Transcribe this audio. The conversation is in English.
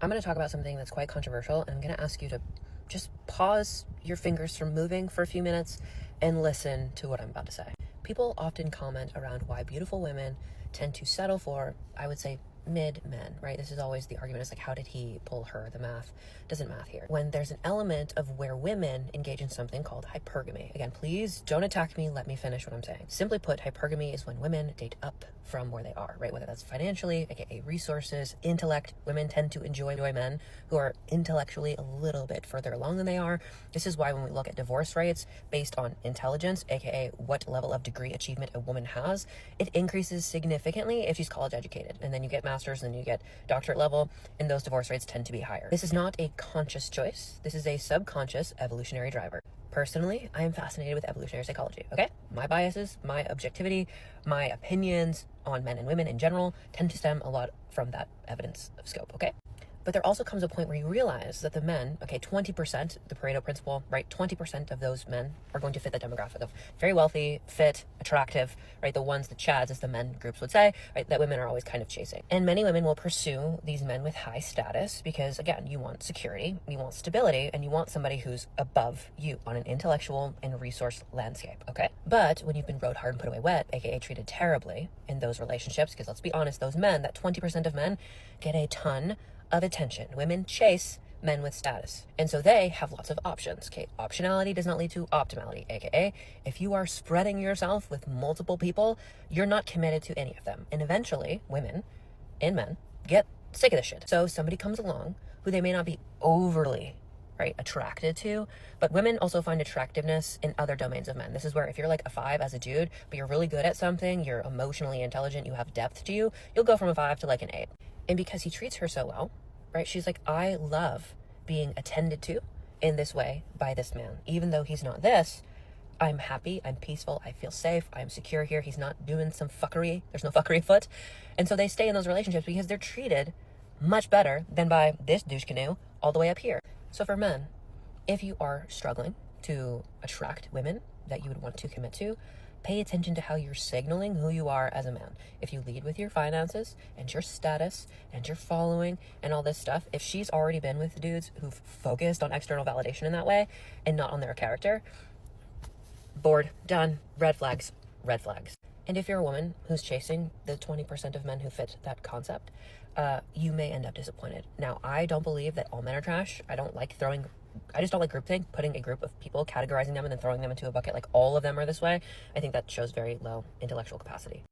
I'm going to talk about something that's quite controversial, and I'm going to ask you to just pause your fingers from moving for a few minutes and listen to what I'm about to say. People often comment around why beautiful women tend to settle for, I would say, mid men, right? This is always the argument. It's like, how did he pull her? The math doesn't math here. When there's an element of where women engage in something called hypergamy. Again, please don't attack me. Let me finish what I'm saying. Simply put, hypergamy is when women date up from where they are, right? Whether that's financially, aka resources, intellect. Women tend to enjoy men who are intellectually a little bit further along than they are. This is why when we look at divorce rates based on intelligence, aka what level of degree achievement a woman has, it increases significantly if she's college educated. And then you get master's and then you get doctorate level, and those divorce rates tend to be higher. This is not a conscious choice. This is a subconscious evolutionary driver. Personally, I am fascinated with evolutionary psychology, okay? My biases, my objectivity, my opinions on men and women in general tend to stem a lot from that evidence of scope, okay? But there also comes a point where you realize that the men, okay, 20%, the Pareto principle, right? 20% of those men are going to fit the demographic of very wealthy, fit, attractive, right? The ones, the chads, as the men groups would say, right? That women are always kind of chasing. And many women will pursue these men with high status because, again, you want security, you want stability, and you want somebody who's above you on an intellectual and resource landscape, okay? But when you've been rode hard and put away wet, aka treated terribly in those relationships, because let's be honest, those men, that 20% of men, get a ton of attention. Women chase men with status. And so they have lots of options. Okay, optionality does not lead to optimality, aka if you are spreading yourself with multiple people, you're not committed to any of them. And eventually, women and men get sick of this shit. So somebody comes along who they may not be overly attracted to, but women also find attractiveness in other domains of men. This is where if you're like a 5 as a dude, but you're really good at something, you're emotionally intelligent, you have depth to you, you'll go from a 5 to like an 8. And because he treats her so well, right, she's like, I love being attended to in this way by this man. Even though he's not this, I'm happy, I'm peaceful, I feel safe, I'm secure here. He's not doing some fuckery. There's no fuckery afoot. And so they stay in those relationships because they're treated much better than by this douche canoe all the way up here. So for men, if you are struggling to attract women that you would want to commit to, pay attention to how you're signaling who you are as a man. If you lead with your finances and your status and your following and all this stuff, if she's already been with dudes who've focused on external validation in that way and not on their character, bored, done, red flags, red flags. And if you're a woman who's chasing the 20% of men who fit that concept, you may end up disappointed. Now, I don't believe that all men are trash. I just don't like groupthink, putting a group of people, categorizing them, and then throwing them into a bucket like all of them are this way. I think that shows very low intellectual capacity.